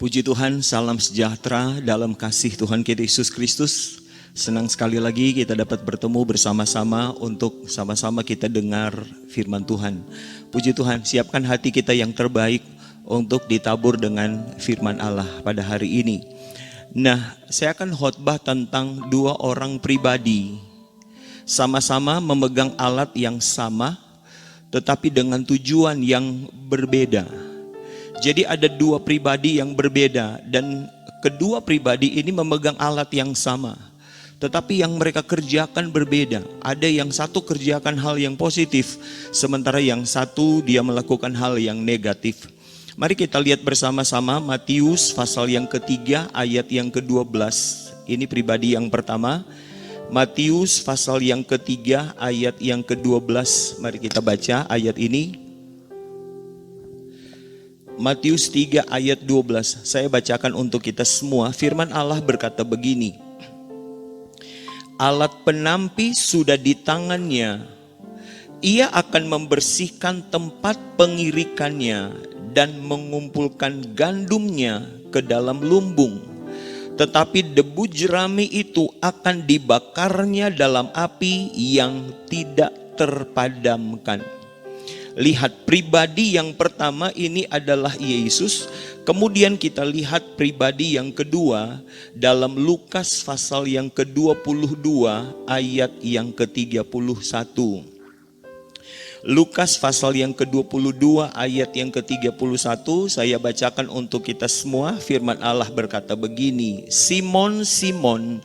Puji Tuhan, salam sejahtera dalam kasih Tuhan kita Yesus Kristus. Senang sekali lagi kita dapat bertemu bersama-sama untuk sama-sama kita dengar firman Tuhan. Puji Tuhan, siapkan hati kita yang terbaik untuk ditabur dengan firman Allah pada hari ini. Nah, saya akan khotbah tentang dua orang pribadi. Sama-sama memegang alat yang sama, tetapi dengan tujuan yang berbeda. Jadi ada dua pribadi yang berbeda dan kedua pribadi ini memegang alat yang sama. Tetapi yang mereka kerjakan berbeda. Ada yang satu kerjakan hal yang positif, sementara yang satu dia melakukan hal yang negatif. Mari kita lihat bersama-sama Matius pasal yang ketiga ayat yang ke-12. Ini pribadi yang pertama. Matius pasal yang ketiga ayat yang ke-12. Mari kita baca ayat ini. Matius 3 ayat 12. Saya bacakan untuk kita semua. Firman Allah berkata begini. Alat penampi sudah di tangannya. Ia akan membersihkan tempat pengirikannya dan mengumpulkan gandumnya ke dalam lumbung. Tetapi debu jerami itu akan dibakarnya dalam api yang tidak terpadamkan. Lihat, pribadi yang pertama ini adalah Yesus. Kemudian kita lihat pribadi yang kedua dalam Lukas pasal yang ke-22 ayat yang ke-31. Lukas pasal yang ke-22 ayat yang ke-31 saya bacakan untuk kita semua. Firman Allah berkata begini. Simon, Simon,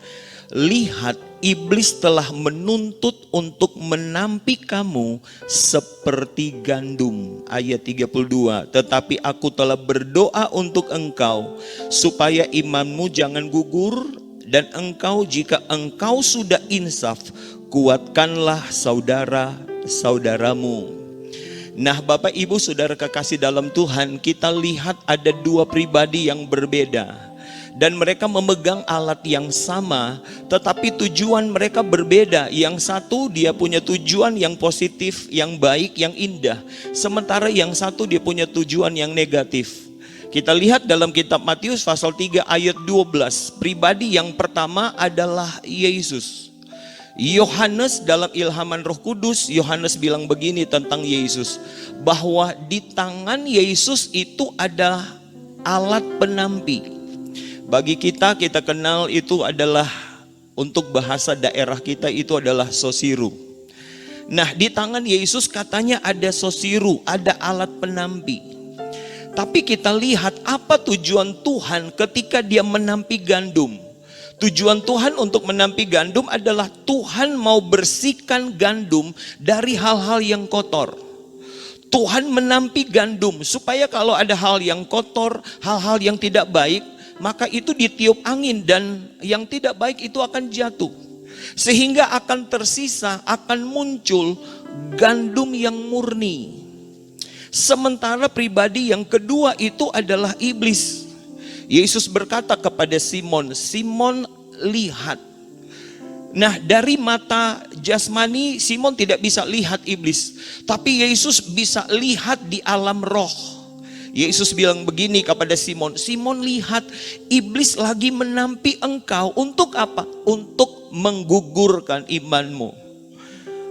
lihat, iblis telah menuntut untuk menampi kamu seperti gandum. Ayat 32. Tetapi aku telah berdoa untuk engkau supaya imanmu jangan gugur, dan engkau jika engkau sudah insaf, kuatkanlah saudara-saudaramu. Nah, Bapak Ibu Saudara kekasih dalam Tuhan, kita lihat ada dua pribadi yang berbeda. Dan mereka memegang alat yang sama, tetapi tujuan mereka berbeda. Yang satu dia punya tujuan yang positif, yang baik, yang indah. Sementara yang satu dia punya tujuan yang negatif. Kita lihat dalam kitab Matius pasal 3 ayat 12. Pribadi yang pertama adalah Yesus. Yohanes dalam ilhaman Roh Kudus, Yohanes bilang begini tentang Yesus. Bahwa di tangan Yesus itu ada alat penampi. Bagi kita kenal itu adalah, untuk bahasa daerah kita itu adalah sosiru. Nah, di tangan Yesus katanya ada sosiru, ada alat penampi. Tapi kita lihat apa tujuan Tuhan ketika dia menampi gandum. Tujuan Tuhan untuk menampi gandum adalah Tuhan mau bersihkan gandum dari hal-hal yang kotor. Tuhan menampi gandum supaya kalau ada hal yang kotor, hal-hal yang tidak baik, maka itu ditiup angin dan yang tidak baik itu akan jatuh. Sehingga akan tersisa, akan muncul gandum yang murni. Sementara pribadi yang kedua itu adalah iblis. Yesus berkata kepada Simon, Simon, lihat. Nah, dari mata jasmani Simon tidak bisa lihat iblis, tapi Yesus bisa lihat di alam roh. Yesus bilang begini kepada Simon, Simon, lihat, iblis lagi menampi engkau untuk apa? Untuk menggugurkan imanmu.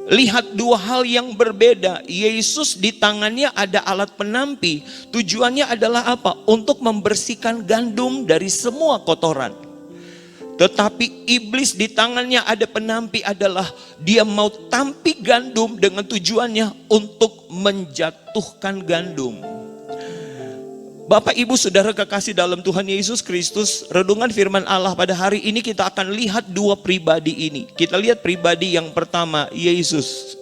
Lihat dua hal yang berbeda. Yesus di tangannya ada alat penampi. Tujuannya adalah apa? Untuk membersihkan gandum dari semua kotoran. Tetapi iblis di tangannya ada penampi adalah dia mau tampi gandum dengan tujuannya untuk menjatuhkan gandum. Bapak Ibu Saudara kekasih dalam Tuhan Yesus Kristus, renungan firman Allah pada hari ini kita akan lihat dua pribadi ini. Kita lihat pribadi yang pertama, Yesus.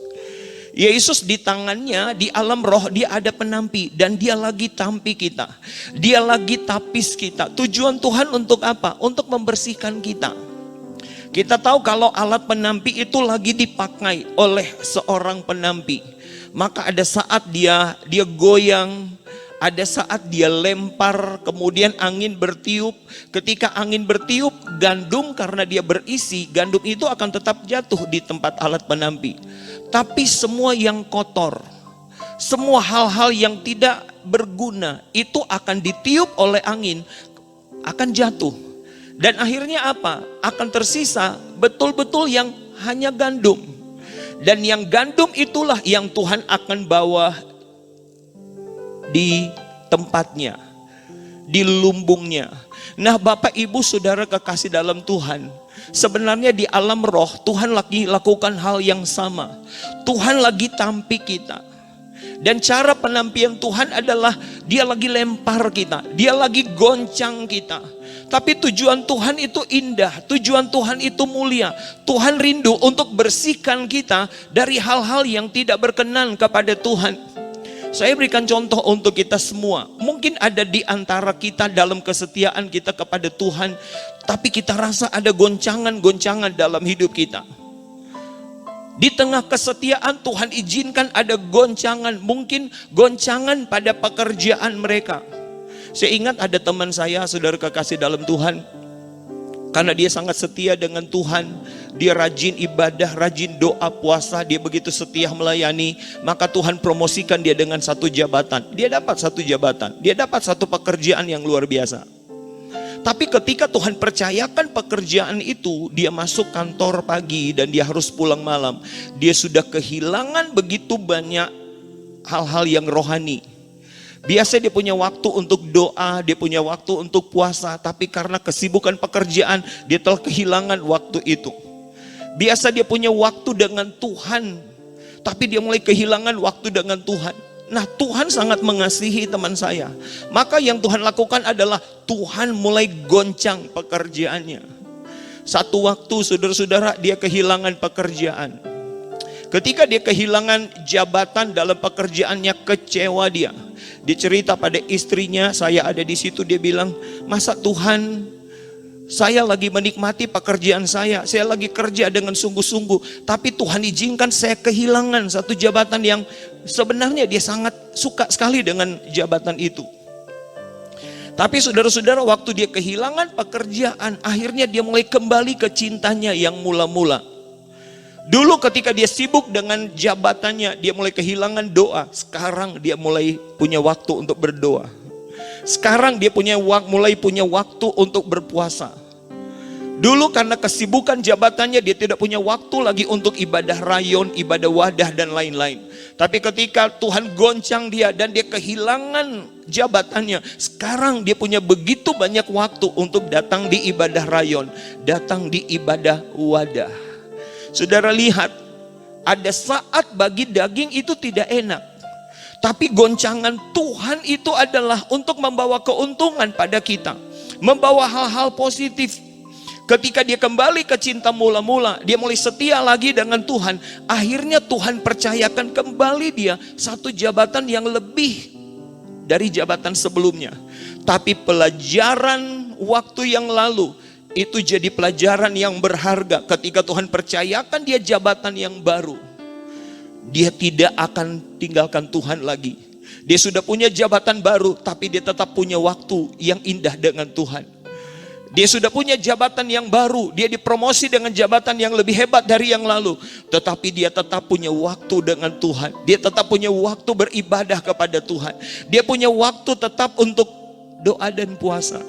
Yesus di tangannya, di alam roh dia ada penampi dan dia lagi tampi kita. Dia lagi tapis kita. Tujuan Tuhan untuk apa? Untuk membersihkan kita. Kita tahu kalau alat penampi itu lagi dipakai oleh seorang penampi, maka ada saat dia goyang, ada saat dia lempar, kemudian angin bertiup. Ketika angin bertiup, gandum karena dia berisi, gandum itu akan tetap jatuh di tempat alat penampi. Tapi semua yang kotor, semua hal-hal yang tidak berguna itu akan ditiup oleh angin. akan jatuh. Dan akhirnya apa? Akan tersisa betul-betul yang hanya gandum. Dan yang gandum itulah yang Tuhan akan bawa di tempatnya, di lumbungnya. Nah, Bapak Ibu Saudara kekasih dalam Tuhan, sebenarnya di alam roh Tuhan lagi lakukan hal yang sama. Tuhan lagi tampik kita. Dan cara penampian Tuhan adalah dia lagi lempar kita, dia lagi goncang kita. Tapi tujuan Tuhan itu indah, tujuan Tuhan itu mulia. Tuhan rindu untuk bersihkan kita dari hal-hal yang tidak berkenan kepada Tuhan. Saya berikan contoh untuk kita semua. Mungkin ada di antara kita dalam kesetiaan kita kepada Tuhan, tapi kita rasa ada goncangan-goncangan dalam hidup kita. Di tengah kesetiaan Tuhan izinkan ada goncangan, mungkin goncangan pada pekerjaan mereka. Saya ingat ada teman saya, saudara kekasih dalam Tuhan, karena dia sangat setia dengan Tuhan, dia rajin ibadah, rajin doa, puasa, dia begitu setia melayani, maka Tuhan promosikan dia dengan satu jabatan. Dia dapat satu jabatan, dia dapat satu pekerjaan yang luar biasa. Tapi ketika Tuhan percayakan pekerjaan itu, dia masuk kantor pagi dan dia harus pulang malam. Dia sudah kehilangan begitu banyak hal-hal yang rohani. Biasa dia punya waktu untuk doa, dia punya waktu untuk puasa, tapi karena kesibukan pekerjaan, dia telah kehilangan waktu itu. Biasa dia punya waktu dengan Tuhan, tapi dia mulai kehilangan waktu dengan Tuhan. Nah, Tuhan sangat mengasihi teman saya. Maka yang Tuhan lakukan adalah Tuhan mulai goncang pekerjaannya. Satu waktu saudara-saudara dia kehilangan pekerjaan. Ketika dia kehilangan jabatan dalam pekerjaannya, kecewa dia. Dia cerita pada istrinya, saya ada di situ, dia bilang, masa Tuhan, saya lagi menikmati pekerjaan saya lagi kerja dengan sungguh-sungguh, tapi Tuhan izinkan saya kehilangan satu jabatan yang sebenarnya dia sangat suka sekali dengan jabatan itu. Tapi saudara-saudara, waktu dia kehilangan pekerjaan, akhirnya dia mulai kembali ke cintanya yang mula-mula. Dulu ketika dia sibuk dengan jabatannya, dia mulai kehilangan doa. Sekarang dia mulai punya waktu untuk berdoa. Sekarang dia mulai punya waktu untuk berpuasa. Dulu karena kesibukan jabatannya, dia tidak punya waktu lagi untuk ibadah rayon, ibadah wadah dan lain-lain. Tapi ketika Tuhan goncang dia dan dia kehilangan jabatannya, sekarang dia punya begitu banyak waktu untuk datang di ibadah rayon, datang di ibadah wadah. Saudara lihat, ada saat bagi daging itu tidak enak. Tapi goncangan Tuhan itu adalah untuk membawa keuntungan pada kita. Membawa hal-hal positif. Ketika dia kembali ke cinta mula-mula, dia mulai setia lagi dengan Tuhan. Akhirnya Tuhan percayakan kembali dia satu jabatan yang lebih dari jabatan sebelumnya. Tapi pelajaran waktu yang lalu, itu jadi pelajaran yang berharga. Ketika Tuhan percayakan dia jabatan yang baru, dia tidak akan tinggalkan Tuhan lagi. Dia sudah punya jabatan baru, tapi dia tetap punya waktu yang indah dengan Tuhan. Dia sudah punya jabatan yang baru, dia dipromosi dengan jabatan yang lebih hebat dari yang lalu, tetapi dia tetap punya waktu dengan Tuhan. Dia tetap punya waktu beribadah kepada Tuhan. Dia punya waktu tetap untuk doa dan puasa.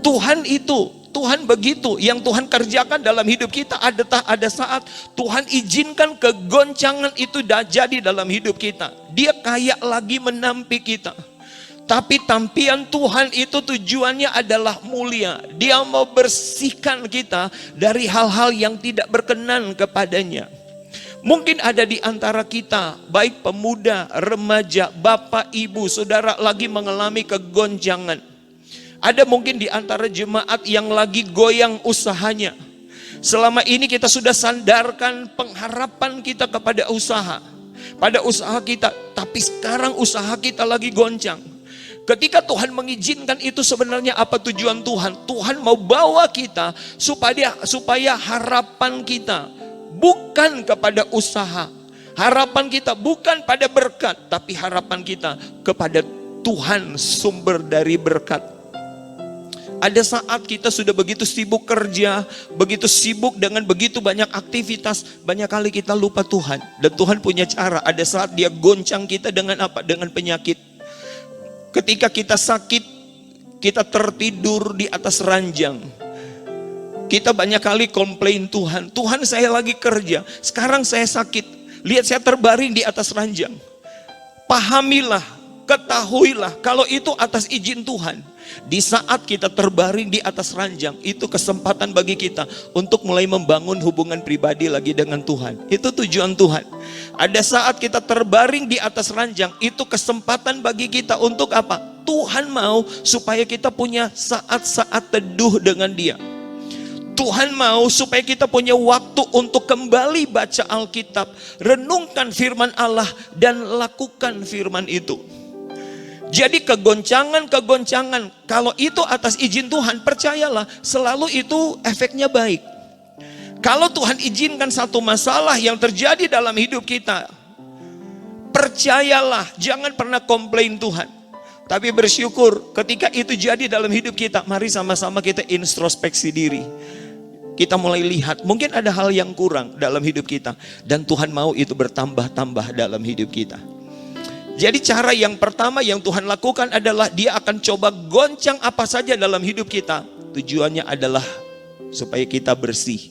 Tuhan begitu, yang Tuhan kerjakan dalam hidup kita. Ada saat Tuhan izinkan kegoncangan itu jadi dalam hidup kita. Dia kayak lagi menampik kita. Tapi tampian Tuhan itu tujuannya adalah mulia. Dia mau bersihkan kita dari hal-hal yang tidak berkenan kepadanya. Mungkin ada di antara kita, baik pemuda, remaja, bapak, ibu, saudara lagi mengalami kegoncangan. Ada mungkin di antara jemaat yang lagi goyang usahanya. Selama ini kita sudah sandarkan pengharapan kita kepada usaha, pada usaha kita, tapi sekarang usaha kita lagi goncang. Ketika Tuhan mengizinkan itu, sebenarnya apa tujuan Tuhan? Tuhan mau bawa kita supaya harapan kita bukan kepada usaha, harapan kita bukan pada berkat, tapi harapan kita kepada Tuhan, sumber dari berkat. Ada saat kita sudah begitu sibuk kerja, begitu sibuk dengan begitu banyak aktivitas, banyak kali kita lupa Tuhan. Dan Tuhan punya cara. Ada saat dia goncang kita dengan apa? Dengan penyakit. Ketika kita sakit, kita tertidur di atas ranjang. Kita banyak kali komplain Tuhan, Tuhan saya lagi kerja, sekarang saya sakit, lihat saya terbaring di atas ranjang. Pahamilah, ketahuilah kalau itu atas izin Tuhan. Di saat kita terbaring di atas ranjang, itu kesempatan bagi kita untuk mulai membangun hubungan pribadi lagi dengan Tuhan. Itu tujuan Tuhan. Ada saat kita terbaring di atas ranjang, itu kesempatan bagi kita untuk apa? Tuhan mau supaya kita punya saat-saat teduh dengan Dia. Tuhan mau supaya kita punya waktu untuk kembali baca Alkitab, renungkan firman Allah dan lakukan firman itu. Jadi kegoncangan-kegoncangan, kalau itu atas izin Tuhan, percayalah selalu itu efeknya baik. Kalau Tuhan izinkan satu masalah yang terjadi dalam hidup kita, percayalah jangan pernah komplain Tuhan. Tapi bersyukur ketika itu jadi dalam hidup kita, mari sama-sama kita introspeksi diri. Kita mulai lihat, mungkin ada hal yang kurang dalam hidup kita. Dan Tuhan mau itu bertambah-tambah dalam hidup kita. Jadi cara yang pertama yang Tuhan lakukan adalah Dia akan coba goncang apa saja dalam hidup kita. Tujuannya adalah supaya kita bersih.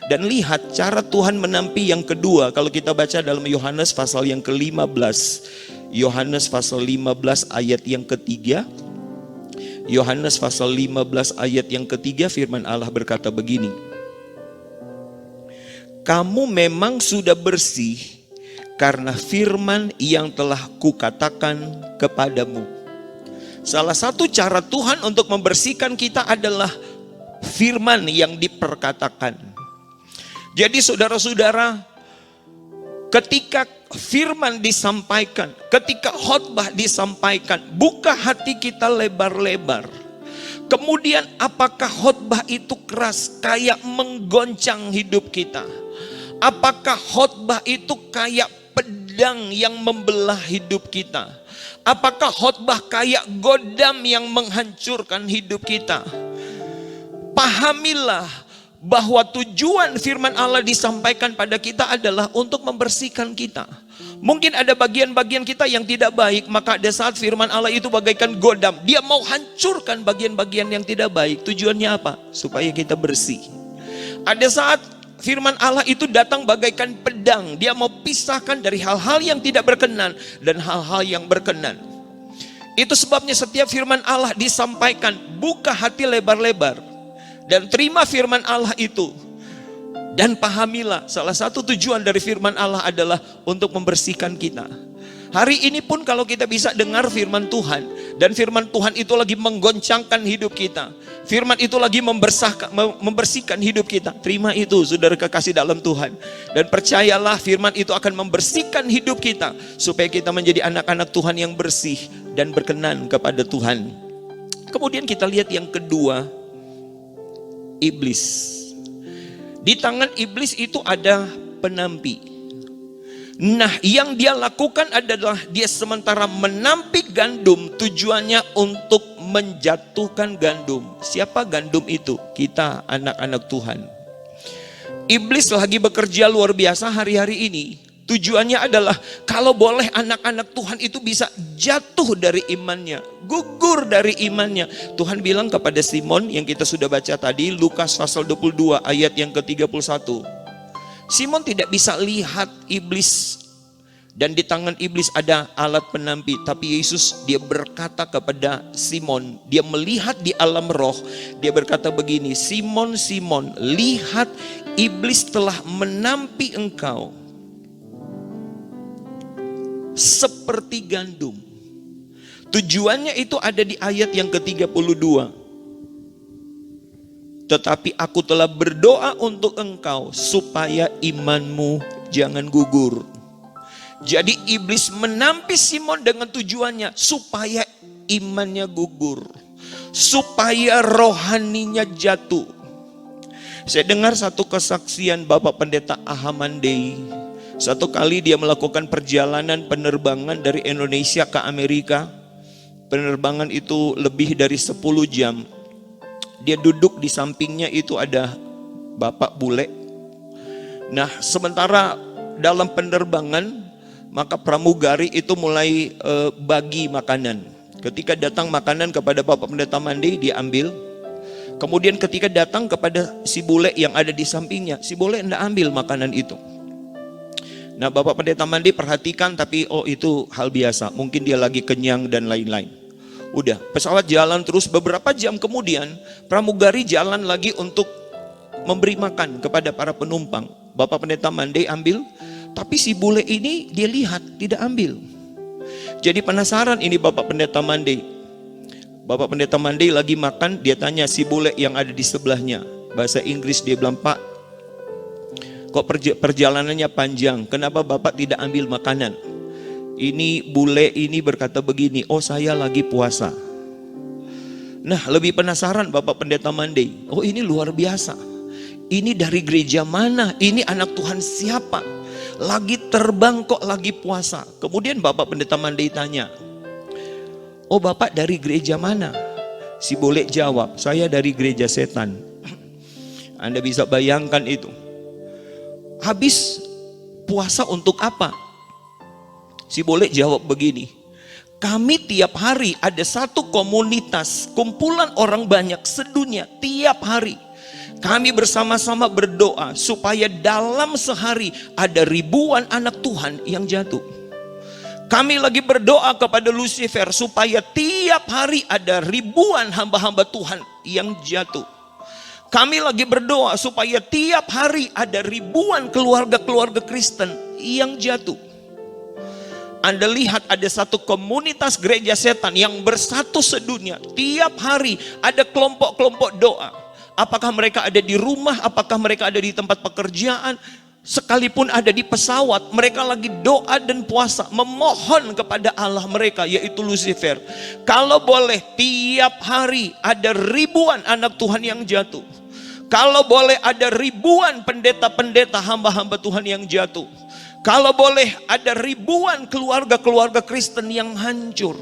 Dan lihat cara Tuhan menampi yang kedua. Kalau kita baca dalam Yohanes pasal yang ke-15. Yohanes pasal 15 ayat yang ketiga. Yohanes pasal 15 ayat yang ketiga, firman Allah berkata begini. Kamu memang sudah bersih karena firman yang telah kukatakan kepadamu. Salah satu cara Tuhan untuk membersihkan kita adalah firman yang diperkatakan. Jadi saudara-saudara, ketika firman disampaikan, ketika khotbah disampaikan, buka hati kita lebar-lebar. Kemudian apakah khotbah itu keras kayak menggoncang hidup kita? Apakah khotbah itu kayak pedang yang membelah hidup kita? Apakah khotbah kayak godam yang menghancurkan hidup kita? Pahamilah bahwa tujuan firman Allah disampaikan pada kita adalah untuk membersihkan kita. Mungkin ada bagian-bagian kita yang tidak baik, maka ada saat firman Allah itu bagaikan godam. Dia mau hancurkan bagian-bagian yang tidak baik. Tujuannya apa? Supaya kita bersih. Ada saat firman Allah itu datang bagaikan pedang. Dia mau pisahkan dari hal-hal yang tidak berkenan dan hal-hal yang berkenan. Itu sebabnya setiap firman Allah disampaikan, buka hati lebar-lebar dan terima firman Allah itu. Dan pahamilah, salah satu tujuan dari firman Allah adalah untuk membersihkan kita. Hari ini pun kalau kita bisa dengar firman Tuhan, dan firman Tuhan itu lagi menggoncangkan hidup kita, firman itu lagi membersihkan hidup kita, terima itu saudara kekasih dalam Tuhan. Dan percayalah firman itu akan membersihkan hidup kita, supaya kita menjadi anak-anak Tuhan yang bersih dan berkenan kepada Tuhan. Kemudian kita lihat yang kedua, iblis. Di tangan iblis itu ada penampi. Nah, yang dia lakukan adalah dia sementara menampik gandum, tujuannya untuk menjatuhkan gandum. Siapa gandum itu? Kita, anak-anak Tuhan. Iblis lagi bekerja luar biasa hari-hari ini. Tujuannya adalah kalau boleh anak-anak Tuhan itu bisa jatuh dari imannya, gugur dari imannya. Tuhan bilang kepada Simon yang kita sudah baca tadi, Lukas pasal 22 ayat yang ke-31. Simon tidak bisa lihat iblis dan di tangan iblis ada alat penampi. Tapi Yesus dia berkata kepada Simon, dia melihat di alam roh, dia berkata begini, Simon, Simon, lihat iblis telah menampi engkau seperti gandum. Tujuannya itu ada di ayat yang ke-32. Tetapi aku telah berdoa untuk engkau supaya imanmu jangan gugur. Jadi iblis menampi Simon dengan tujuannya supaya imannya gugur, supaya rohaninya jatuh. Saya dengar satu kesaksian Bapak Pendeta Ahamandei. Satu kali dia melakukan perjalanan penerbangan dari Indonesia ke Amerika. Penerbangan itu lebih dari 10 jam. Dia duduk di sampingnya itu ada bapak bule. Nah, sementara dalam penerbangan, maka pramugari itu mulai bagi makanan. Ketika datang makanan kepada Bapak Pendeta Mandi, dia ambil. Kemudian ketika datang kepada si bule yang ada di sampingnya, si bule tidak ambil makanan itu. Nah, Bapak Pendeta Mandi perhatikan, tapi oh itu hal biasa, mungkin dia lagi kenyang dan lain-lain. Udah, pesawat jalan terus. Beberapa jam kemudian pramugari jalan lagi untuk memberi makan kepada para penumpang. Bapak Pendeta Mandi ambil, tapi si bule ini dia lihat tidak ambil. Jadi penasaran ini Bapak Pendeta Mandi. Bapak Pendeta Mandi lagi makan, dia tanya si bule yang ada di sebelahnya. Bahasa Inggris dia bilang, "Pak, kok perjalanannya panjang, kenapa Bapak tidak ambil makanan?" Ini bule ini berkata begini, "Oh saya lagi puasa." Nah, lebih penasaran Bapak Pendeta Mandi. Oh ini luar biasa. Ini dari gereja mana? Ini anak Tuhan siapa? Lagi terbang kok lagi puasa. Kemudian Bapak Pendeta Mandi tanya, "Oh Bapak dari gereja mana?" Si bule jawab, "Saya dari gereja setan." Anda bisa bayangkan itu. Habis puasa untuk apa? Si bule jawab begini, "Kami tiap hari ada satu komunitas, kumpulan orang banyak sedunia tiap hari. Kami bersama-sama berdoa supaya dalam sehari ada ribuan anak Tuhan yang jatuh. Kami lagi berdoa kepada Lucifer supaya tiap hari ada ribuan hamba-hamba Tuhan yang jatuh. Kami lagi berdoa supaya tiap hari ada ribuan keluarga-keluarga Kristen yang jatuh." Anda lihat ada satu komunitas gereja setan yang bersatu sedunia. Tiap hari ada kelompok-kelompok doa. Apakah mereka ada di rumah, apakah mereka ada di tempat pekerjaan, sekalipun ada di pesawat, mereka lagi doa dan puasa, memohon kepada Allah mereka, yaitu Lucifer. Kalau boleh tiap hari ada ribuan anak Tuhan yang jatuh. Kalau boleh ada ribuan pendeta-pendeta hamba-hamba Tuhan yang jatuh. Kalau boleh ada ribuan keluarga-keluarga Kristen yang hancur.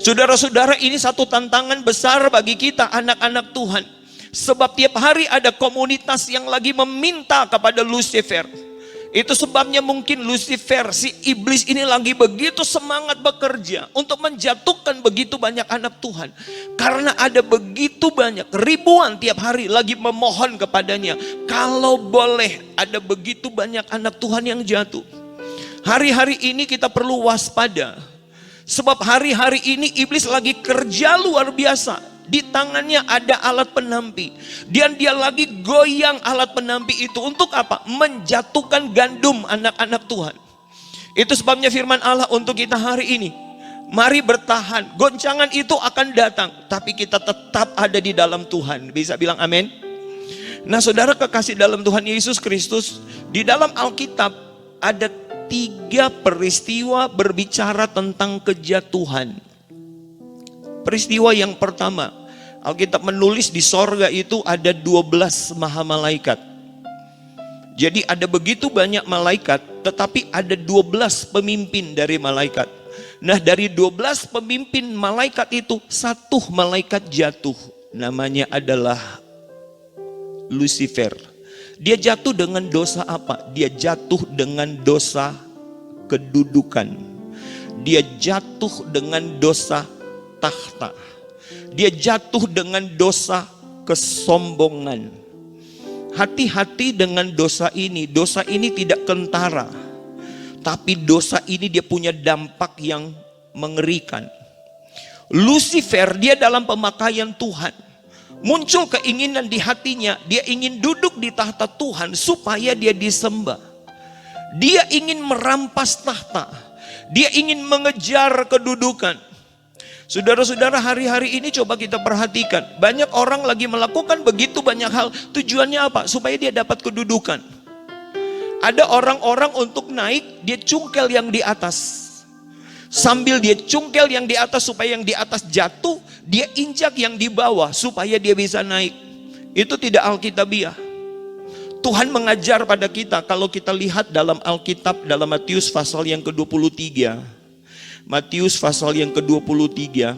Saudara-saudara, ini satu tantangan besar bagi kita anak-anak Tuhan. Sebab tiap hari ada komunitas yang lagi meminta kepada Lucifer. Itu sebabnya mungkin Lucifer, si iblis ini lagi begitu semangat bekerja untuk menjatuhkan begitu banyak anak Tuhan. Karena ada begitu banyak, ribuan tiap hari lagi memohon kepadanya. Kalau boleh ada begitu banyak anak Tuhan yang jatuh. Hari-hari ini kita perlu waspada. Sebab hari-hari ini iblis lagi kerja luar biasa. Di tangannya ada alat penampi. Dan dia lagi goyang alat penampi itu. Untuk apa? Menjatuhkan gandum anak-anak Tuhan. Itu sebabnya firman Allah untuk kita hari ini. Mari bertahan. Goncangan itu akan datang. Tapi kita tetap ada di dalam Tuhan. Bisa bilang amin? Nah saudara kekasih dalam Tuhan Yesus Kristus. Di dalam Alkitab ada 3 peristiwa berbicara tentang kejatuhan. Peristiwa yang pertama, Alkitab menulis di sorga itu ada 12 maha malaikat. Jadi ada begitu banyak malaikat, tetapi ada 12 pemimpin dari malaikat. Nah dari 12 pemimpin malaikat itu, 1 malaikat jatuh. Namanya adalah Lucifer. Dia jatuh dengan dosa apa? Dia jatuh dengan dosa kedudukan. Dia jatuh dengan dosa tahta. Dia jatuh dengan dosa kesombongan. Hati-hati dengan dosa ini. Dosa ini tidak kentara, tapi dosa ini dia punya dampak yang mengerikan. Lucifer, dia dalam pemakaian Tuhan. Muncul keinginan di hatinya, dia ingin duduk di tahta Tuhan supaya dia disembah. Dia ingin merampas tahta. Dia ingin mengejar kedudukan. Saudara-saudara, hari-hari ini coba kita perhatikan. Banyak orang lagi melakukan begitu banyak hal. Tujuannya apa? Supaya dia dapat kedudukan. Ada orang-orang untuk naik, dia cungkel yang di atas. Sambil dia cungkel yang di atas supaya yang di atas jatuh, dia injak yang di bawah supaya dia bisa naik. Itu tidak Alkitabiah. Tuhan mengajar pada kita, kalau kita lihat dalam Alkitab, dalam Matius pasal yang ke-23. Matius pasal yang ke-23.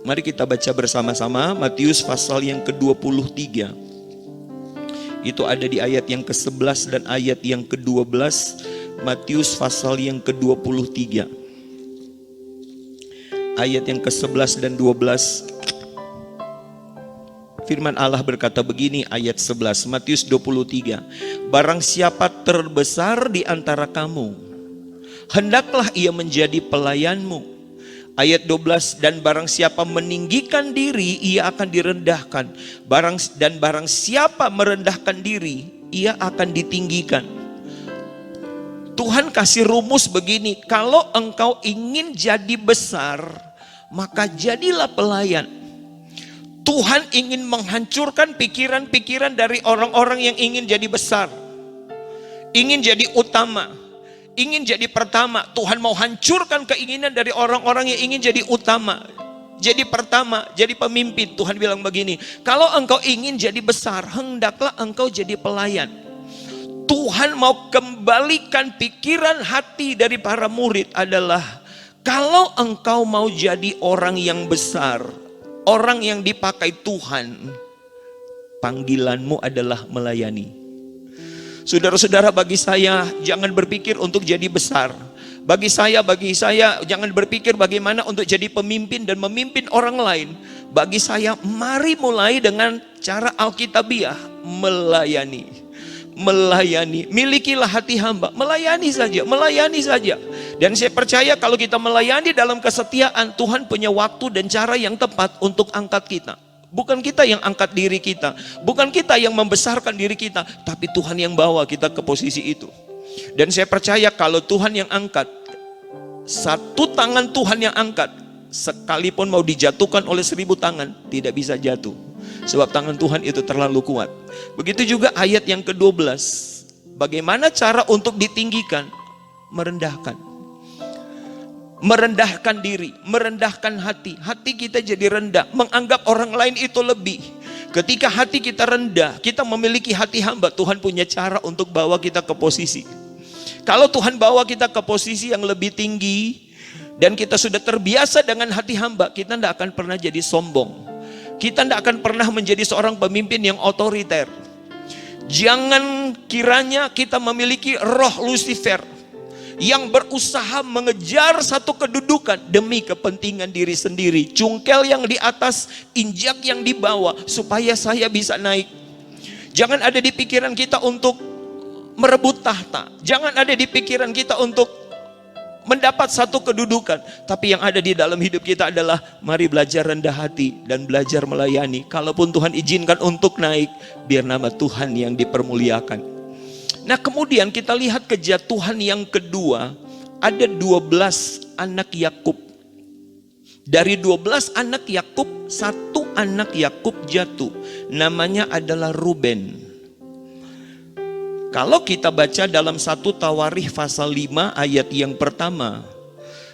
Mari kita baca bersama-sama Matius pasal yang ke-23. Itu ada di ayat yang ke-11 dan ayat yang ke-12. Matius pasal yang ke-23. ayat yang ke-11 dan 12. Firman Allah berkata begini, ayat 11, Matius 23. Barang siapa terbesar di antara kamu, hendaklah ia menjadi pelayanmu. Ayat 12, dan barang siapa meninggikan diri, ia akan direndahkan. Barang siapa merendahkan diri, ia akan ditinggikan. Tuhan kasih rumus begini, kalau engkau ingin jadi besar, maka jadilah pelayan. Tuhan ingin menghancurkan pikiran-pikiran dari orang-orang yang ingin jadi besar, ingin jadi utama, ingin jadi pertama. Tuhan mau hancurkan keinginan dari orang-orang yang ingin jadi utama, jadi pertama, jadi pemimpin. Tuhan bilang begini, kalau engkau ingin jadi besar, hendaklah engkau jadi pelayan. Tuhan mau kembalikan pikiran hati dari para murid adalah, kalau engkau mau jadi orang yang besar, orang yang dipakai Tuhan, panggilanmu adalah melayani. Saudara-saudara, bagi saya jangan berpikir untuk jadi besar. Bagi saya jangan berpikir bagaimana untuk jadi pemimpin dan memimpin orang lain. Bagi saya, mari mulai dengan cara Alkitabiah, melayani. Melayani, milikilah hati hamba, melayani saja. Dan saya percaya kalau kita melayani dalam kesetiaan, Tuhan punya waktu dan cara yang tepat untuk angkat kita. Bukan kita yang angkat diri kita, bukan kita yang membesarkan diri kita, tapi Tuhan yang bawa kita ke posisi itu. Dan saya percaya kalau Tuhan yang angkat, satu tangan Tuhan yang angkat, sekalipun mau dijatuhkan oleh 1000 tangan, tidak bisa jatuh. Sebab tangan Tuhan itu terlalu kuat. Begitu juga ayat yang ke-12. Bagaimana cara untuk ditinggikan? Merendahkan. Merendahkan diri, merendahkan hati. Hati kita jadi rendah, menganggap orang lain itu lebih. Ketika hati kita rendah, kita memiliki hati hamba, Tuhan punya cara untuk bawa kita ke posisi. Kalau Tuhan bawa kita ke posisi yang lebih tinggi, dan kita sudah terbiasa dengan hati hamba, kita tidak akan pernah jadi sombong. Kita tidak akan pernah menjadi seorang pemimpin yang otoriter. Jangan kiranya kita memiliki roh Lucifer yang berusaha mengejar satu kedudukan demi kepentingan diri sendiri. Cungkel yang di atas, injak yang di bawah, supaya saya bisa naik. Jangan ada di pikiran kita untuk merebut tahta. Jangan ada di pikiran kita untuk mendapat satu kedudukan. Tapi yang ada di dalam hidup kita adalah, mari belajar rendah hati dan belajar melayani. Kalaupun Tuhan izinkan untuk naik, biar nama Tuhan yang dipermuliakan. Nah, kemudian kita lihat kejatuhan yang kedua. Ada 12 anak Yakub. Dari 12 anak Yakub, satu anak Yakub jatuh. Namanya adalah Ruben. Kalau kita baca dalam 1 Tawarikh pasal 5 ayat yang pertama,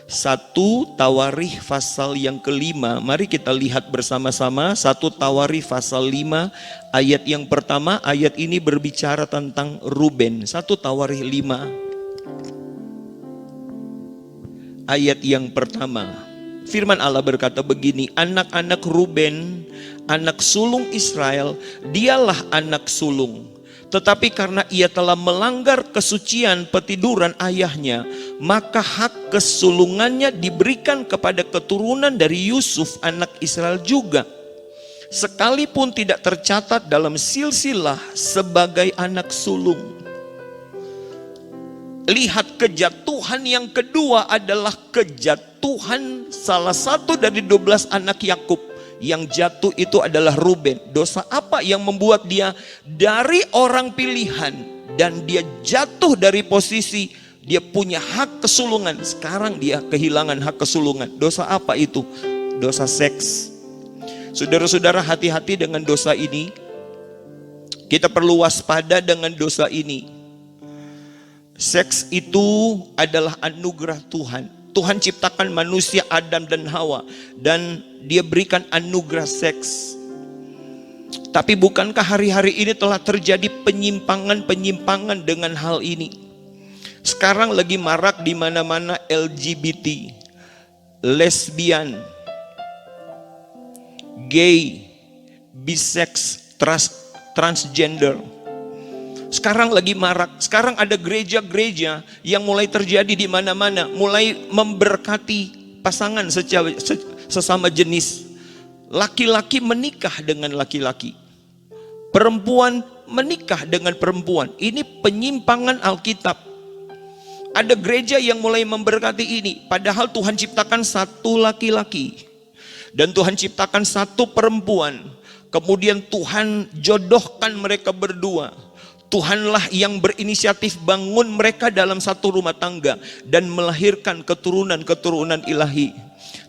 1 Tawarikh pasal yang kelima, mari kita lihat bersama-sama 1 Tawarikh pasal 5 ayat yang pertama. Ayat ini berbicara tentang Ruben. 1 Tawarikh 5 ayat yang pertama. Firman Allah berkata begini, anak-anak Ruben, anak sulung Israel, dialah anak sulung. Tetapi karena ia telah melanggar kesucian petiduran ayahnya, maka hak kesulungannya diberikan kepada keturunan dari Yusuf anak Israel juga, sekalipun tidak tercatat dalam silsilah sebagai anak sulung. Lihat, kejatuhan yang kedua adalah kejatuhan salah satu dari 12 anak Yakub. Yang jatuh itu adalah Ruben. Dosa apa yang membuat dia dari orang pilihan dan dia jatuh dari posisi dia punya hak kesulungan, sekarang dia kehilangan hak kesulungan? Dosa apa itu? Dosa seks. Saudara-saudara, hati-hati dengan dosa ini. Kita perlu waspada dengan dosa ini. Seks itu adalah anugerah Tuhan. Tuhan ciptakan manusia Adam dan Hawa, dan dia berikan anugerah seks. Tapi bukankah hari-hari ini telah terjadi penyimpangan-penyimpangan dengan hal ini? Sekarang lagi marak di mana-mana LGBT, lesbian, gay, bisex, transgender. Sekarang lagi marak. Sekarang ada gereja-gereja yang mulai terjadi di mana-mana, mulai memberkati pasangan sesama jenis. Laki-laki menikah dengan laki-laki, perempuan menikah dengan perempuan. Ini penyimpangan Alkitab. Ada gereja yang mulai memberkati ini, padahal Tuhan ciptakan satu laki-laki dan Tuhan ciptakan satu perempuan. Kemudian Tuhan jodohkan mereka berdua. Tuhanlah yang berinisiatif bangun mereka dalam satu rumah tangga dan melahirkan keturunan-keturunan ilahi.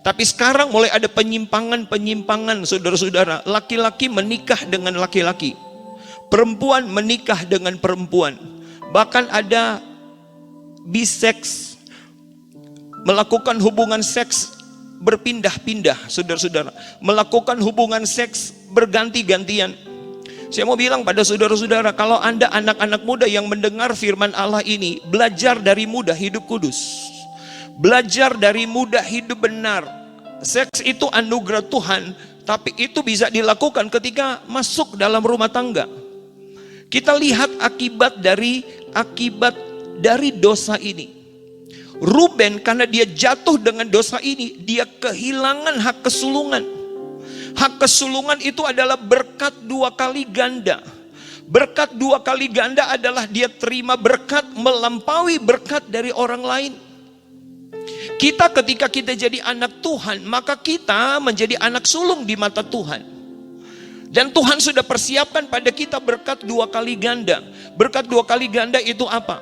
Tapi sekarang mulai ada penyimpangan-penyimpangan, saudara-saudara. Laki-laki menikah dengan laki-laki, perempuan menikah dengan perempuan. Bahkan ada bisex, melakukan hubungan seks berpindah-pindah, saudara-saudara. Melakukan hubungan seks berganti-gantian. Saya mau bilang pada saudara-saudara, kalau Anda anak-anak muda yang mendengar firman Allah ini, belajar dari muda hidup kudus. Belajar dari muda hidup benar. Seks itu anugerah Tuhan, tapi itu bisa dilakukan ketika masuk dalam rumah tangga. Kita lihat akibat dari dosa ini. Ruben karena dia jatuh dengan dosa ini, dia kehilangan hak kesulungan. Hak kesulungan itu adalah berkat dua kali ganda. Berkat dua kali ganda adalah dia terima berkat melampaui berkat dari orang lain. Kita ketika kita jadi anak Tuhan, maka kita menjadi anak sulung di mata Tuhan. Dan Tuhan sudah persiapkan pada kita berkat dua kali ganda. Berkat dua kali ganda itu apa?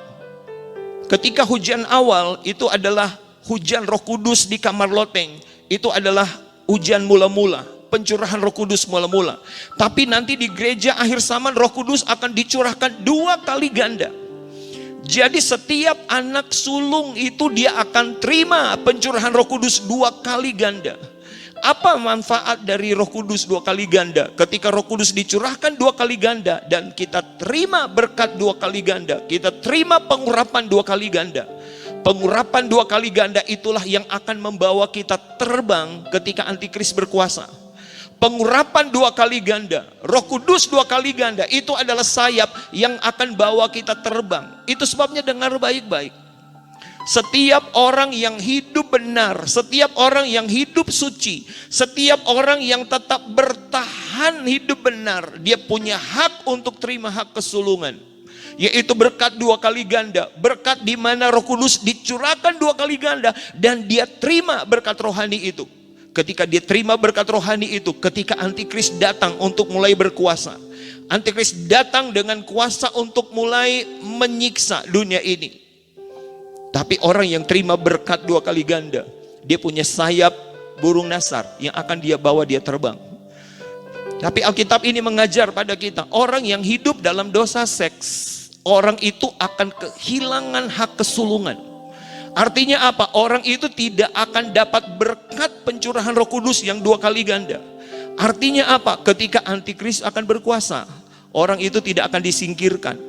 Ketika hujan awal itu adalah hujan Roh Kudus di kamar loteng. Itu adalah hujan mula-mula, pencurahan Roh Kudus mula-mula. Tapi nanti di gereja akhir zaman Roh Kudus akan dicurahkan dua kali ganda. Jadi setiap anak sulung itu dia akan terima pencurahan Roh Kudus dua kali ganda. Apa manfaat dari Roh Kudus dua kali ganda? Ketika Roh Kudus dicurahkan dua kali ganda dan kita terima berkat dua kali ganda, kita terima pengurapan dua kali ganda. Pengurapan dua kali ganda itulah yang akan membawa kita terbang ketika antikris berkuasa. Pengurapan dua kali ganda, Roh Kudus dua kali ganda, itu adalah sayap yang akan bawa kita terbang. Itu sebabnya dengar baik-baik. Setiap orang yang hidup benar, setiap orang yang hidup suci, setiap orang yang tetap bertahan hidup benar, dia punya hak untuk terima hak kesulungan, yaitu berkat dua kali ganda. Berkat di mana Roh Kudus dicurahkan dua kali ganda dan dia terima berkat rohani itu. Ketika dia terima berkat rohani itu, ketika antikris datang untuk mulai berkuasa, antikris datang dengan kuasa untuk mulai menyiksa dunia ini. Tapi orang yang terima berkat dua kali ganda, dia punya sayap burung nasar yang akan dia bawa dia terbang. Tapi Alkitab ini mengajar pada kita, orang yang hidup dalam dosa seks, orang itu akan kehilangan hak kesulungan. Artinya apa? Orang itu tidak akan dapat berkat pencurahan Roh Kudus yang dua kali ganda. Artinya apa? Ketika antikris akan berkuasa, orang itu tidak akan disingkirkan.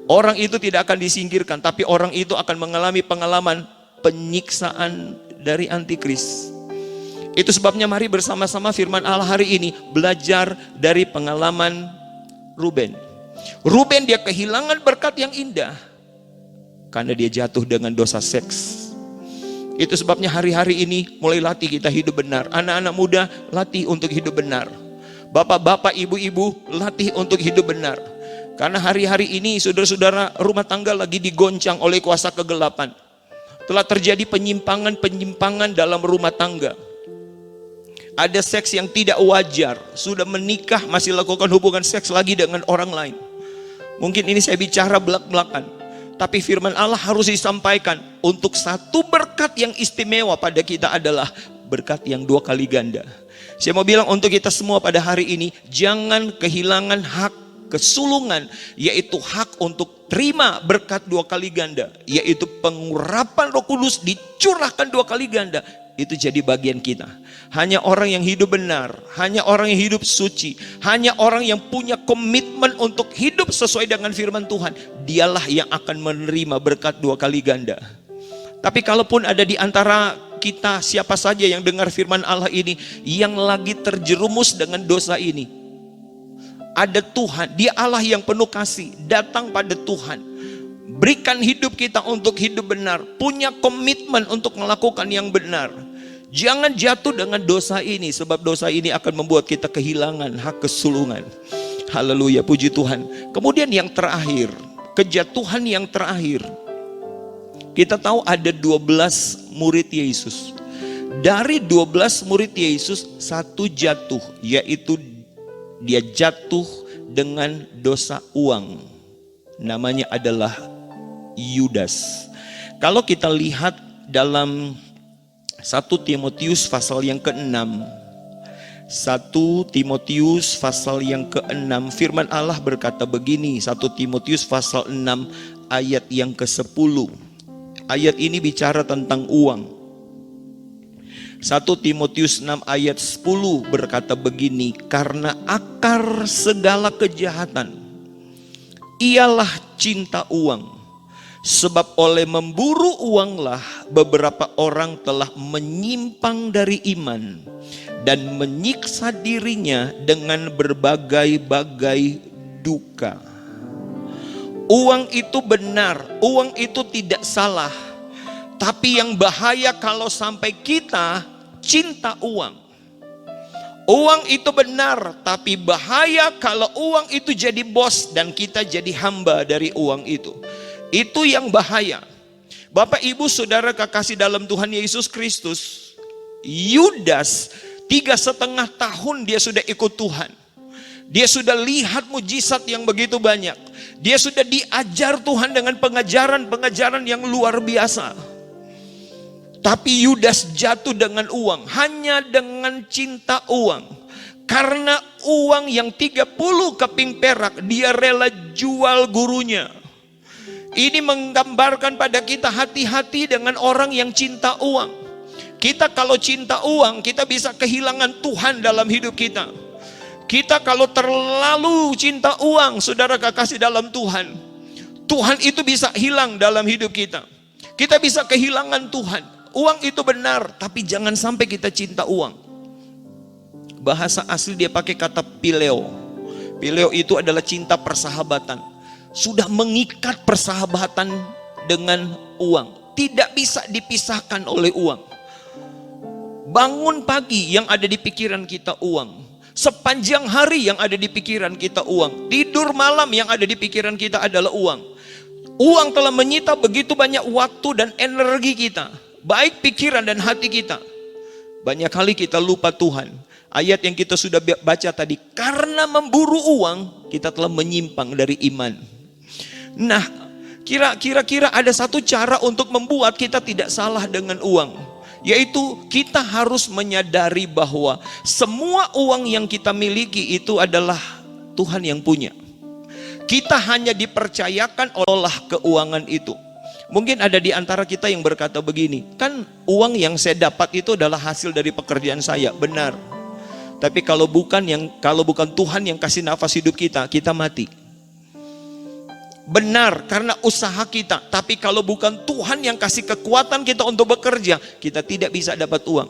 Orang itu tidak akan disingkirkan, tapi orang itu akan mengalami pengalaman penyiksaan dari antikris. Itu sebabnya mari bersama-sama firman Allah hari ini belajar dari pengalaman Ruben. Ruben dia kehilangan berkat yang indah karena dia jatuh dengan dosa seks. Itu sebabnya hari-hari ini mulai latih kita hidup benar. Anak-anak muda latih untuk hidup benar. Bapak-bapak, ibu-ibu latih untuk hidup benar. Karena hari-hari ini saudara-saudara, rumah tangga lagi digoncang oleh kuasa kegelapan. Telah terjadi penyimpangan-penyimpangan dalam rumah tangga. Ada seks yang tidak wajar, sudah menikah masih lakukan hubungan seks lagi dengan orang lain. Mungkin ini saya bicara belak-belakan, tapi firman Allah harus disampaikan. Untuk satu berkat yang istimewa pada kita adalah berkat yang dua kali ganda. Saya mau bilang untuk kita semua pada hari ini, jangan kehilangan hak kesulungan, yaitu hak untuk terima berkat dua kali ganda, yaitu pengurapan Roh Kudus dicurahkan dua kali ganda. Itu jadi bagian kita. Hanya orang yang hidup benar, hanya orang yang hidup suci, hanya orang yang punya komitmen untuk hidup sesuai dengan firman Tuhan, dialah yang akan menerima berkat dua kali ganda. Tapi kalaupun ada di antara kita siapa saja yang dengar firman Allah ini yang lagi terjerumus dengan dosa ini, ada Tuhan, dia Allah yang penuh kasih, datang pada Tuhan, berikan hidup kita untuk hidup benar, punya komitmen untuk melakukan yang benar. Jangan jatuh dengan dosa ini, sebab dosa ini akan membuat kita kehilangan hak kesulungan. Haleluya, puji Tuhan. Kemudian yang terakhir, kejatuhan yang terakhir. Kita tahu ada 12 murid Yesus. Dari 12 murid Yesus, satu jatuh, yaitu dia jatuh dengan dosa uang. Namanya adalah Yudas. Kalau kita lihat dalam 1 Timotius pasal yang ke-6, 1 Timotius pasal yang ke-6, firman Allah berkata begini, 1 Timotius pasal 6 ayat yang ke-10. Ayat ini bicara tentang uang. 1 Timotius 6 ayat 10 berkata begini, karena akar segala kejahatan ialah cinta uang. Sebab oleh memburu uanglah beberapa orang telah menyimpang dari iman dan menyiksa dirinya dengan berbagai-bagai duka. Uang itu benar, uang itu tidak salah. Tapi yang bahaya kalau sampai kita cinta uang. Uang itu benar, tapi bahaya kalau uang itu jadi bos dan kita jadi hamba dari uang itu. Itu yang bahaya. Bapak Ibu Saudara kekasih dalam Tuhan Yesus Kristus, Yudas 3,5 tahun dia sudah ikut Tuhan. Dia sudah lihat mujizat yang begitu banyak. Dia sudah diajar Tuhan dengan pengajaran-pengajaran yang luar biasa. Tapi Yudas jatuh dengan uang, hanya dengan cinta uang. Karena uang yang 30 keping perak, dia rela jual gurunya. Ini menggambarkan pada kita hati-hati dengan orang yang cinta uang. Kita kalau cinta uang, kita bisa kehilangan Tuhan dalam hidup kita. Kita kalau terlalu cinta uang, saudara kekasih dalam Tuhan, Tuhan itu bisa hilang dalam hidup kita. Kita bisa kehilangan Tuhan. Uang itu benar, tapi jangan sampai kita cinta uang. Bahasa asli dia pakai kata pileo. Pileo itu adalah cinta persahabatan. Sudah mengikat persahabatan dengan uang. Tidak bisa dipisahkan oleh uang. Bangun pagi yang ada di pikiran kita uang. Sepanjang hari yang ada di pikiran kita uang. Tidur malam yang ada di pikiran kita adalah uang. Uang telah menyita begitu banyak waktu dan energi kita. Baik pikiran dan hati kita. Banyak kali kita lupa Tuhan. Ayat yang kita sudah baca tadi. Karena memburu uang, kita telah menyimpang dari iman. Nah, kira-kira ada satu cara untuk membuat kita tidak salah dengan uang. Yaitu kita harus menyadari bahwa semua uang yang kita miliki itu adalah Tuhan yang punya. Kita hanya dipercayakan olah keuangan itu. Mungkin ada di antara kita yang berkata begini, kan uang yang saya dapat itu adalah hasil dari pekerjaan saya. Benar. Tapi kalau bukan Tuhan yang kasih nafas hidup kita, kita mati. Benar, karena usaha kita. Tapi kalau bukan Tuhan yang kasih kekuatan kita untuk bekerja, kita tidak bisa dapat uang.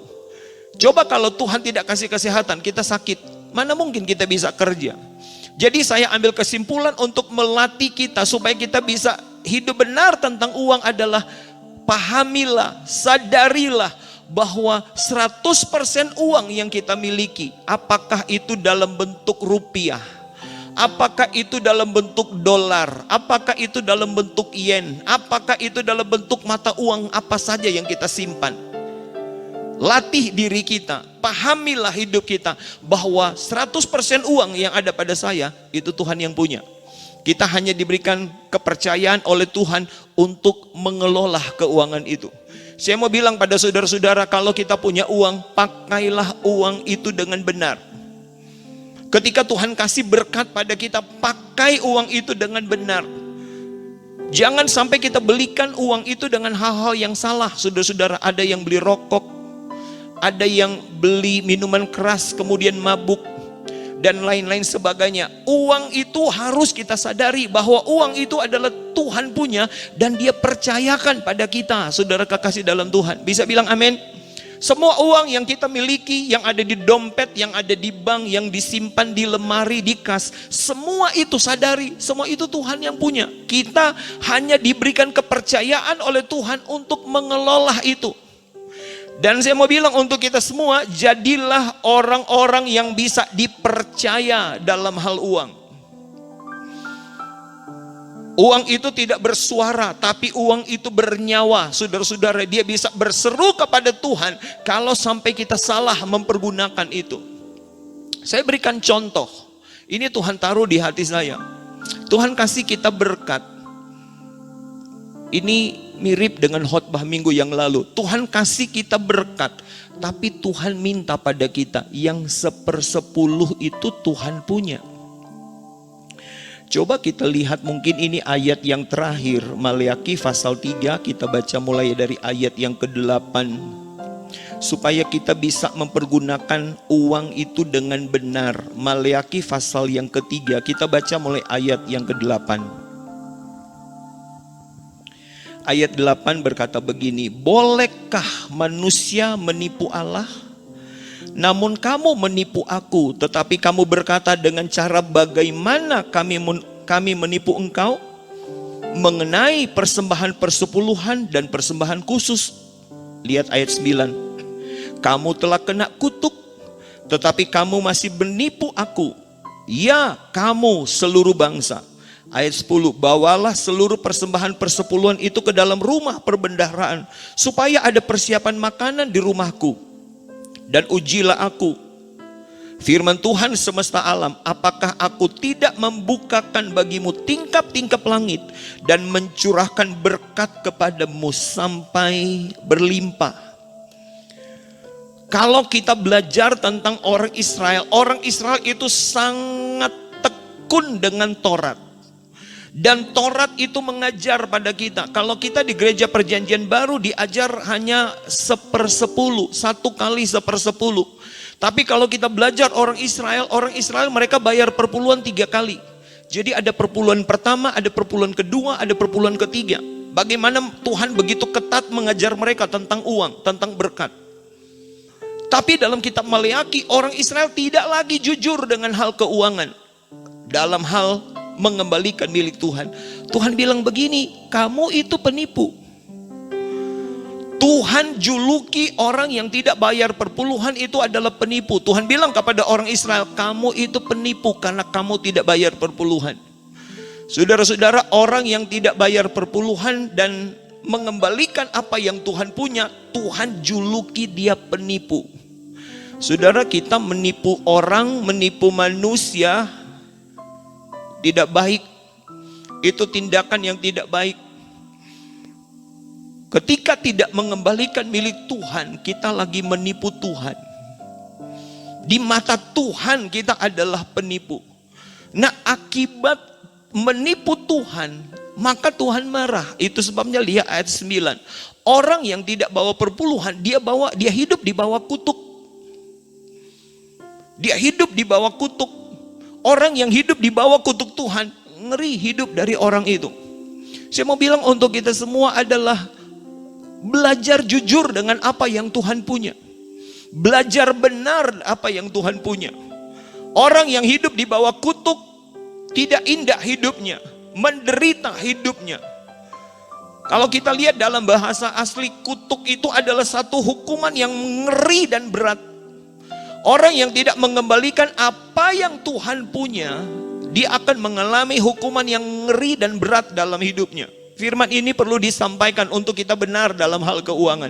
Coba kalau Tuhan tidak kasih kesehatan, kita sakit. Mana mungkin kita bisa kerja? Jadi saya ambil kesimpulan untuk melatih kita supaya kita bisa hidup benar tentang uang adalah pahamilah, sadarilah bahwa 100% uang yang kita miliki, apakah itu dalam bentuk rupiah, apakah itu dalam bentuk dolar, apakah itu dalam bentuk yen, apakah itu dalam bentuk mata uang apa saja yang kita simpan. Latih diri kita, pahamilah hidup kita bahwa 100% uang yang ada pada saya itu Tuhan yang punya. Kita hanya diberikan kepercayaan oleh Tuhan untuk mengelola keuangan itu. Saya mau bilang pada saudara-saudara, kalau kita punya uang, pakailah uang itu dengan benar. Ketika Tuhan kasih berkat pada kita, pakai uang itu dengan benar. Jangan sampai kita belikan uang itu dengan hal-hal yang salah. Saudara-saudara, ada yang beli rokok, ada yang beli minuman keras, kemudian mabuk, dan lain-lain sebagainya. Uang itu harus kita sadari bahwa uang itu adalah Tuhan punya dan Dia percayakan pada kita, saudara kekasih dalam Tuhan. Bisa bilang amin? Semua uang yang kita miliki, yang ada di dompet, yang ada di bank, yang disimpan di lemari, di kas, semua itu sadari, semua itu Tuhan yang punya. Kita hanya diberikan kepercayaan oleh Tuhan untuk mengelola itu. Dan saya mau bilang untuk kita semua, jadilah orang-orang yang bisa dipercaya dalam hal uang. Uang itu tidak bersuara, tapi uang itu bernyawa. Saudara-saudara, dia bisa berseru kepada Tuhan kalau sampai kita salah mempergunakan itu. Saya berikan contoh. Ini Tuhan taruh di hati saya. Tuhan kasih kita berkat. Ini mirip dengan khotbah minggu yang lalu. Tuhan kasih kita berkat, tapi Tuhan minta pada kita yang 1/10 itu Tuhan punya. Coba kita lihat, mungkin ini ayat yang terakhir, Maleakhi pasal 3, kita baca mulai dari ayat yang ke-8. Supaya kita bisa mempergunakan uang itu dengan benar. Maleakhi pasal yang ke-3, kita baca mulai ayat yang ke-8. Ayat 8 berkata begini, bolehkah manusia menipu Allah? Namun kamu menipu aku, tetapi kamu berkata dengan cara bagaimana kami menipu engkau? Mengenai persembahan persepuluhan dan persembahan khusus. Lihat ayat 9. Kamu telah kena kutuk, tetapi kamu masih menipu aku. Ya, kamu seluruh bangsa. Ayat 10, bawalah seluruh persembahan persepuluhan itu ke dalam rumah perbendaharaan, supaya ada persiapan makanan di rumahku. Dan ujilah aku, firman Tuhan semesta alam, apakah aku tidak membukakan bagimu tingkap-tingkap langit dan mencurahkan berkat kepadamu sampai berlimpah. Kalau kita belajar tentang orang Israel itu sangat tekun dengan Taurat. Dan Taurat itu mengajar pada kita. Kalau kita di gereja perjanjian baru diajar hanya 1/10, 1 kali 1/10. Tapi kalau kita belajar orang Israel mereka bayar perpuluhan 3 kali. Jadi ada perpuluhan pertama, ada perpuluhan kedua, ada perpuluhan ketiga. Bagaimana Tuhan begitu ketat mengajar mereka tentang uang, tentang berkat. Tapi dalam kitab Maleakhi, orang Israel tidak lagi jujur dengan hal keuangan. Dalam hal mengembalikan milik Tuhan. Tuhan bilang begini, kamu itu penipu. Tuhan juluki orang yang tidak bayar perpuluhan itu adalah penipu. Tuhan bilang kepada orang Israel, kamu itu penipu karena kamu tidak bayar perpuluhan. Saudara-saudara, orang yang tidak bayar perpuluhan dan mengembalikan apa yang Tuhan punya, Tuhan juluki dia penipu. Saudara, kita menipu orang, menipu manusia tidak baik. Itu tindakan yang tidak baik. Ketika tidak mengembalikan milik Tuhan, kita lagi menipu Tuhan. Di mata Tuhan kita adalah penipu. Nah, akibat menipu Tuhan, maka Tuhan marah. Itu sebabnya lihat ayat 9. Orang yang tidak bawa perpuluhan, dia hidup di bawah kutuk. Dia hidup di bawah kutuk. Orang yang hidup di bawah kutuk Tuhan, ngeri hidup dari orang itu. Saya mau bilang untuk kita semua adalah belajar jujur dengan apa yang Tuhan punya. Belajar benar apa yang Tuhan punya. Orang yang hidup di bawah kutuk tidak indah hidupnya, menderita hidupnya. Kalau kita lihat dalam bahasa asli, kutuk itu adalah satu hukuman yang ngeri dan berat. Orang yang tidak mengembalikan apa yang Tuhan punya, dia akan mengalami hukuman yang ngeri dan berat dalam hidupnya. Firman ini perlu disampaikan untuk kita benar dalam hal keuangan.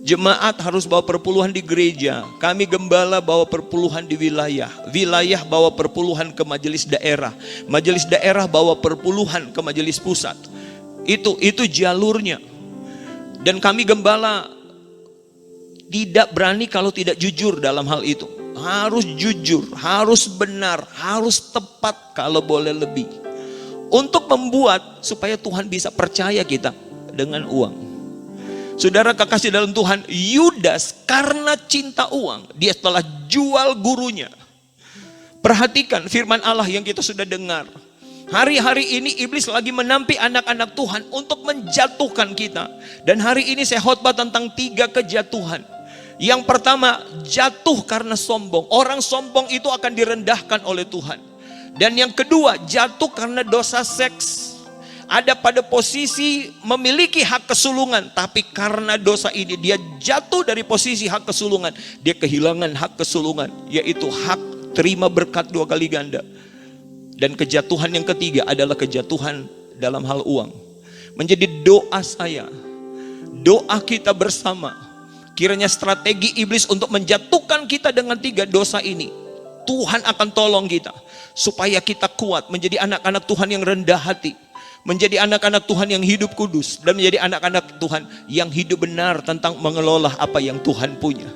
Jemaat harus bawa perpuluhan di gereja. Kami gembala bawa perpuluhan di wilayah. Wilayah bawa perpuluhan ke majelis daerah. Majelis daerah bawa perpuluhan ke majelis pusat. Itu jalurnya. Dan kami gembala tidak berani kalau tidak jujur dalam hal itu. Harus jujur, harus benar, harus tepat kalau boleh lebih. Untuk membuat supaya Tuhan bisa percaya kita dengan uang. Saudara kekasih dalam Tuhan, Yudas karena cinta uang, dia telah jual gurunya. Perhatikan firman Allah yang kita sudah dengar. Hari-hari ini iblis lagi menampi anak-anak Tuhan untuk menjatuhkan kita. Dan hari ini saya khotbah tentang 3 kejatuhan. Yang pertama, jatuh karena sombong. Orang sombong itu akan direndahkan oleh Tuhan. Dan yang kedua, jatuh karena dosa seks. ada pada posisi memiliki hak kesulungan, tapi karena dosa ini dia jatuh dari posisi hak kesulungan, dia kehilangan hak kesulungan, yaitu hak terima berkat 2 kali ganda. Dan kejatuhan yang ketiga adalah kejatuhan dalam hal uang. Menjadi doa saya, doa kita bersama, kiranya strategi iblis untuk menjatuhkan kita dengan 3 dosa ini, Tuhan akan tolong kita supaya kita kuat menjadi anak-anak Tuhan yang rendah hati, menjadi anak-anak Tuhan yang hidup kudus, dan menjadi anak-anak Tuhan yang hidup benar tentang mengelola apa yang Tuhan punya.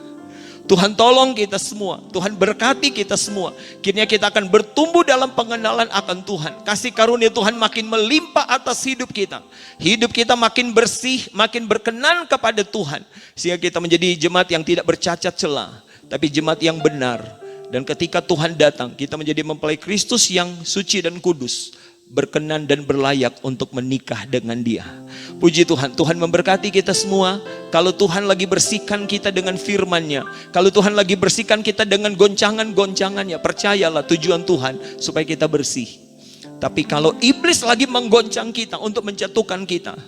Tuhan tolong kita semua, Tuhan berkati kita semua. Kiranya kita akan bertumbuh dalam pengenalan akan Tuhan. Kasih karunia Tuhan makin melimpah atas hidup kita. Hidup kita makin bersih, makin berkenan kepada Tuhan. Sehingga kita menjadi jemaat yang tidak bercacat celah, tapi jemaat yang benar. Dan ketika Tuhan datang, kita menjadi mempelai Kristus yang suci dan kudus, berkenan dan berlayak untuk menikah dengan Dia. Puji Tuhan, Tuhan memberkati kita semua. Kalau Tuhan lagi bersihkan kita dengan firman-Nya, kalau Tuhan lagi bersihkan kita dengan goncangan-goncangannya, percayalah tujuan Tuhan supaya kita bersih. Tapi kalau iblis lagi menggoncang kita untuk menjatuhkan kita,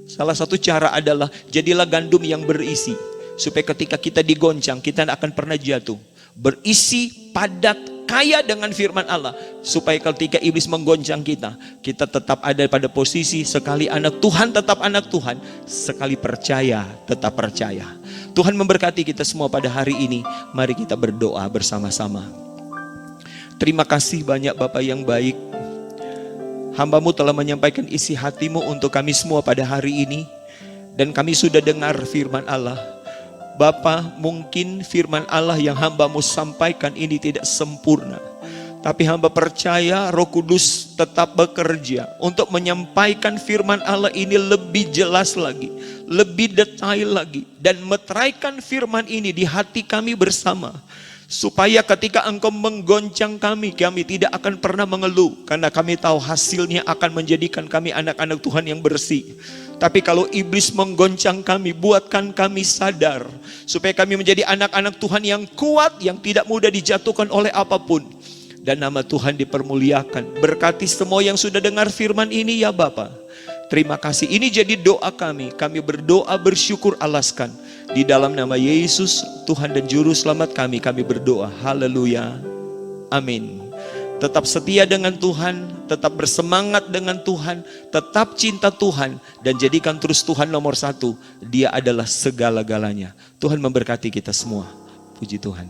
salah satu cara adalah jadilah gandum yang berisi, supaya ketika kita digoncang, kita tidak akan pernah jatuh. Berisi, padat, kaya dengan firman Allah, supaya ketika iblis menggoncang kita, kita tetap ada pada posisi sekali anak Tuhan tetap anak Tuhan, sekali percaya tetap percaya. Tuhan memberkati kita semua pada hari ini. Mari kita berdoa bersama-sama. Terima kasih banyak Bapa yang baik. Hamba-Mu telah menyampaikan isi hati-Mu untuk kami semua pada hari ini, dan kami sudah dengar firman Allah. Bapa, mungkin firman Allah yang hamba-Mu sampaikan ini tidak sempurna, tapi hamba percaya Roh Kudus tetap bekerja untuk menyampaikan firman Allah ini lebih jelas lagi, lebih detail lagi, dan meteraikan firman ini di hati kami bersama. Supaya ketika Engkau menggoncang kami, kami tidak akan pernah mengeluh, karena kami tahu hasilnya akan menjadikan kami anak-anak Tuhan yang bersih. Tapi kalau iblis menggoncang kami, buatkan kami sadar, supaya kami menjadi anak-anak Tuhan yang kuat, yang tidak mudah dijatuhkan oleh apapun. Dan nama Tuhan dipermuliakan. Berkati semua yang sudah dengar firman ini ya Bapa. Terima kasih, ini jadi doa kami. Kami berdoa bersyukur alaskan. Di dalam nama Yesus, Tuhan dan Juru Selamat kami berdoa. Haleluya. Amin. Tetap setia dengan Tuhan, tetap bersemangat dengan Tuhan, tetap cinta Tuhan, dan jadikan terus Tuhan nomor 1. Dia adalah segala-galanya. Tuhan memberkati kita semua. Puji Tuhan.